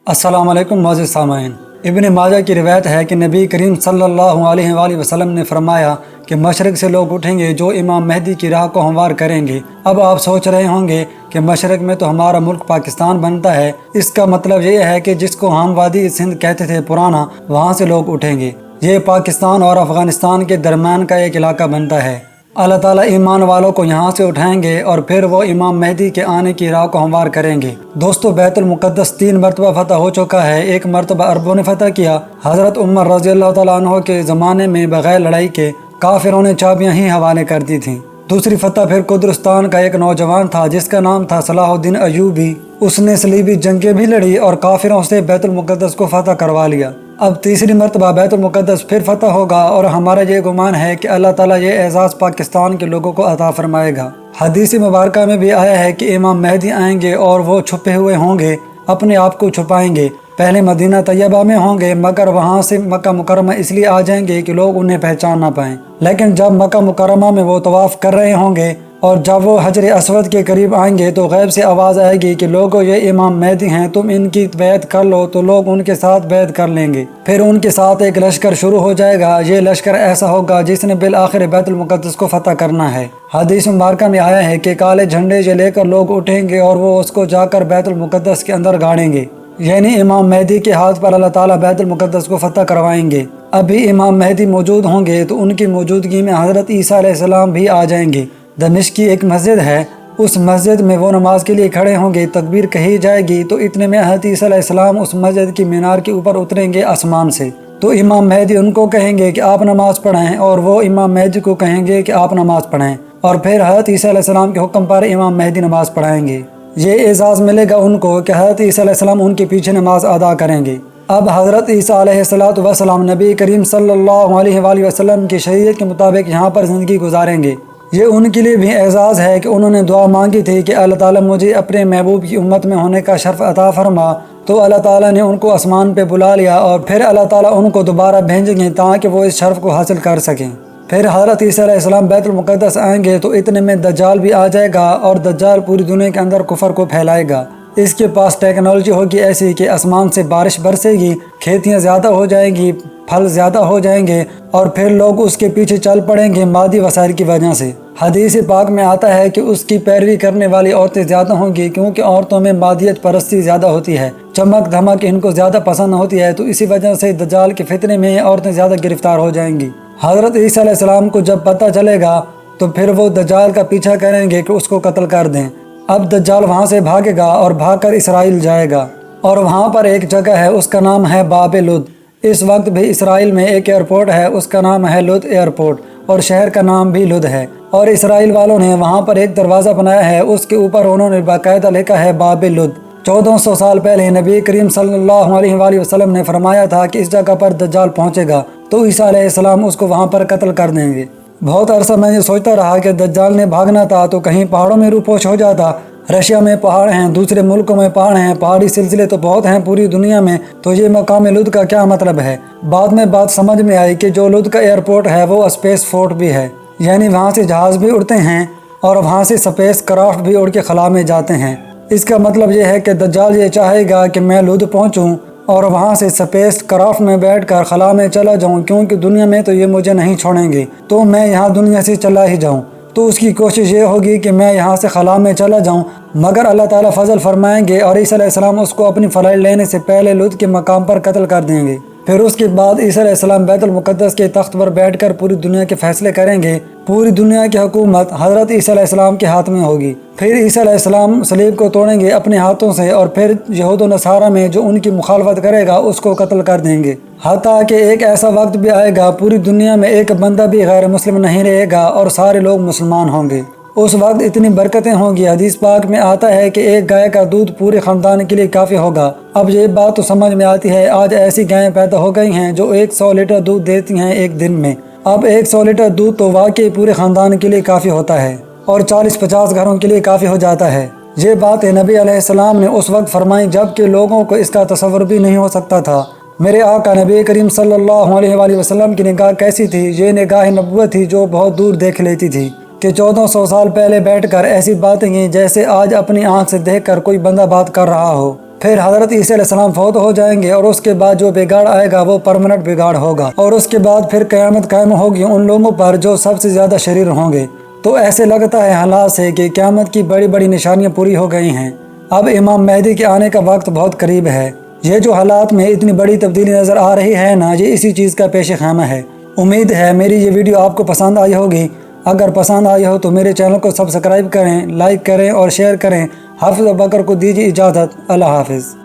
अस्सलाम वालेकुम मोअज़्ज़िज़ सामाईन। इब्न माजा की रिवायत है कि नबी करीम सल्लल्लाहु अलैहि वसल्लम ने फरमाया कि मशरक़ से लोग उठेंगे जो इमाम मेहदी की राह को हमवार करेंगे। अब आप सोच रहे होंगे कि मशरक़ में तो हमारा मुल्क पाकिस्तान बनता है। इसका मतलब ये है कि जिसको हम वादी सिंध कहते थे पुराना, वहाँ से लोग उठेंगे। ये पाकिस्तान और अफ़गानिस्तान के दरमियान का एक इलाका बनता है। अल्लाह ताला ईमान वालों को यहाँ से उठाएंगे और फिर वो इमाम मेहदी के आने की राह को हमवार करेंगे। दोस्तों, बैतुल मुक़द्दस 3 मरतबा फ़तह हो चुका है। एक मरतबा अरबों ने फ़तह किया। हज़रत उमर रज़ी अल्लाह ताला अन्हु के ज़माने में बग़ैर लड़ाई के काफिरों ने चाबियाँ ही हवाले कर दी थीं। दूसरी फ़तह फिर कुदरस्तान का एक नौजवान था जिसका नाम था सलाहुद्दीन अयूबी। उसने सलीबी जंगें भी लड़ी और काफिरों से बैतुल मुक़द्दस को फ़तह करवा लिया। अब तीसरी मरतबा बैतुल मुक़द्दस फिर फ़तह होगा और हमारा ये गुमान है कि अल्लाह ताला ये एजाज़ पाकिस्तान के लोगों को अता फरमाएगा। हदीस मुबारक में भी आया है कि इमाम मेहदी आएंगे और वो छुपे हुए होंगे, अपने आप को छुपाएंगे। पहले मदीना तैयबा में होंगे, मगर वहाँ से मक्का मुकरमा इसलिए आ जाएंगे कि लोग उन्हें पहचान ना पाएं। लेकिन जब मक्का मुकरमा में वो तवाफ़ कर रहे होंगे और जब वो हजर अस्वद के करीब आएंगे तो गैब से आवाज़ आएगी कि लोगों, ये इमाम मेहदी हैं, तुम इनकी बैत कर लो। तो लोग उनके साथ बैत कर लेंगे। फिर उनके साथ एक लश्कर शुरू हो जाएगा। ये लश्कर ऐसा होगा जिसने बिल आखिर बैतुल मुक़द्दस को फ़तह करना है। हदीस मुबारक में आया है कि काले झंडे ये लेकर लोग उठेंगे और वो उसको जाकर बैतुल मुक़द्दस के अंदर गाड़ेंगे, यानी इमाम मेहदी के हाथ पर अल्लाह ताला बैतुल मुक़द्दस को फ़तह करवाएंगे। अभी इमाम मेहदी मौजूद होंगे तो उनकी मौजूदगी में हज़रत ईसा अलैहिस्सलाम भी आ जाएंगे। दमिश्क की एक मस्जिद है, उस मस्जिद में वो नमाज के लिए खड़े होंगे। तकबीर कही जाएगी तो इतने में हज़रत ईसा अलैहिस्सलाम उस मस्जिद की मीनार के ऊपर उतरेंगे आसमान से। तो इमाम मेहदी उनको कहेंगे कि आप नमाज पढ़ें और वो इमाम मेहदी को कहेंगे कि आप नमाज पढ़ें, और फिर हज़रत ईसा अलैहिस्सलाम के हुक्म पर इमाम मेहदी नमाज पढ़ाएंगे। ये एजाज़ मिलेगा उनको कि हज़रत ईसा अलैहिस्सलाम उनके पीछे नमाज अदा करेंगे। अब हज़रत ईसा अलैहिस्सलाम नबी करीम सल्लल्लाहु अलैहि वसल्लम की शरीयत के मुताबिक यहाँ पर ज़िंदगी गुजारेंगे। ये उनके लिए भी एजाज़ है कि उन्होंने दुआ मांगी थी कि अल्लाह ताला मुझे अपने महबूब की उम्मत में होने का शर्फ अता फरमा। तो अल्लाह ताला ने उनको आसमान पे बुला लिया और फिर अल्लाह ताला उनको दोबारा भेजेंगे ताकि वो इस शर्फ को हासिल कर सकें। फिर हज़रत ईसा अलैहिस्सलाम बैतुल मुक़द्दस आएंगे तो इतने में दज्जाल भी आ जाएगा और दज्जाल पूरी दुनिया के अंदर कुफर को फैलाएगा। इसके पास टेक्नोलॉजी होगी ऐसी कि आसमान से बारिश बरसेगी, खेतियाँ ज़्यादा हो जाएंगी, फल ज़्यादा हो जाएंगे और फिर लोग उसके पीछे चल पड़ेंगे मादी वसाइल की वजह से। हदीस पाक में आता है कि उसकी पैरवी करने वाली औरतें ज़्यादा होंगी क्योंकि औरतों में मादियत परस्ती ज़्यादा होती है, चमक धमक इनको ज़्यादा पसंद होती है। तो इसी वजह से दज्जाल के फितने में औरतें ज़्यादा गिरफ्तार हो जाएंगी। हज़रत ईसा अलैहिस्सलाम को जब पता चलेगा तो फिर वो दज्जाल का पीछा करेंगे कि उसको कत्ल कर दें। अब दज्जाल वहाँ से भागेगा और भागकर इसराइल जाएगा और वहाँ पर एक जगह है, उसका नाम है बाब लुद। इस वक्त भी इसराइल में एक एयरपोर्ट है, उसका नाम है लुद एयरपोर्ट, और शहर का नाम भी लुद है। और इसराइल वालों ने वहाँ पर एक दरवाज़ा बनाया है, उसके ऊपर उन्होंने बाकायदा लिखा है बाब लुद। 1400 साल पहले नबी करीम सल्लल्लाहु अलैहि वसल्लम ने फरमाया था कि इस जगह पर दज्जाल पहुँचेगा तो ईसा अलैहिस्सलाम उसको वहाँ पर कत्ल कर देंगे। बहुत अरसा मैं ये सोचता रहा कि दज्जाल ने भागना था तो कहीं पहाड़ों में रूपोश हो जाता। रशिया में पहाड़ हैं, दूसरे मुल्कों में पहाड़ हैं, पहाड़ी सिलसिले तो बहुत हैं पूरी दुनिया में, तो ये मकाम लुद का क्या मतलब है। बाद में बात समझ में आई कि जो लुद का एयरपोर्ट है वो स्पेस फोर्ट भी है, यानी वहाँ से जहाज़ भी उड़ते हैं और वहाँ से स्पेस क्राफ्ट भी उड़ के खला में जाते हैं। इसका मतलब ये है कि दज्जाल ये चाहेगा कि मैं लुद पहुँचूँ और वहाँ से स्पेस क्राफ्ट में बैठकर खला में चला जाऊँ, क्योंकि दुनिया में तो ये मुझे नहीं छोड़ेंगे, तो मैं यहाँ दुनिया से चला ही जाऊँ। तो उसकी कोशिश ये होगी कि मैं यहाँ से खला में चला जाऊँ, मगर अल्लाह ताला फजल फरमाएंगे और ईसा अलैहिस्सलाम उसको अपनी फ़्लाइट लेने से पहले लुद के मकाम पर कत्ल कर देंगे। फिर उसके बाद ईसा अलैहिस्सलाम बैतुल मुक़द्दस के तख्त पर बैठकर पूरी दुनिया के फैसले करेंगे। पूरी दुनिया की हुकूमत हज़रत ईसा अलैहिस्सलाम के हाथ में होगी। फिर ईसा अलैहिस्सलाम सलीब को तोड़ेंगे अपने हाथों से और फिर यहूद व नसारा में जो उनकी मुखालफत करेगा उसको कत्ल कर देंगे। हत्ता कि एक ऐसा वक्त भी आएगा पूरी दुनिया में एक बंदा भी गैर मुस्लिम नहीं रहेगा और सारे लोग मुसलमान होंगे। उस वक्त इतनी बरकतें होंगी। हदीस पाक में आता है कि एक गाय का दूध पूरे ख़ानदान के लिए काफ़ी होगा। अब ये बात तो समझ में आती है, आज ऐसी गायें पैदा हो गई हैं जो 100 लीटर दूध देती हैं एक दिन में। अब 100 लीटर दूध तो वाकई पूरे ख़ानदान के लिए काफ़ी होता है और 40-50 घरों के लिए काफ़ी हो जाता है। ये बात नबी अलैहिस्सलाम ने उस वक्त फरमाई जबकि लोगों को इसका तसव्वुर भी नहीं हो सकता था। मेरे आका नबी करीम सल्लल्लाहु अलैहि वसल्लम की निगाह कैसी थी, ये निगाह नबुव्वत थी जो बहुत दूर देख लेती थी कि 1400 साल पहले बैठकर ऐसी बातें की जैसे आज अपनी आंख से देखकर कोई बंदा बात कर रहा हो। پھر حضرت عیسیٰ علیہ السلام فوت ہو جائیں گے اور اس کے بعد جو بگاڑ آئے گا وہ پرمنٹ بگاڑ ہوگا، اور اس کے بعد پھر قیامت قائم ہوگی ان لوگوں پر جو سب سے زیادہ شریر ہوں گے۔ تو ایسے لگتا ہے حالات سے کہ قیامت کی بڑی بڑی نشانیاں پوری ہو گئی ہیں، اب امام مہدی کے آنے کا وقت بہت قریب ہے۔ یہ جو حالات میں اتنی بڑی تبدیلی نظر آ رہی ہے نا، یہ اسی چیز کا پیش خیمہ ہے۔ امید ہے میری یہ ویڈیو آپ کو پسند آئی ہوگی۔ اگر پسند آئی ہو تو میرے چینل کو سبسکرائب کریں، لائک کریں اور شیئر کریں۔ حافظ ابوبکر کو دیجیے اجازت۔ اللہ حافظ۔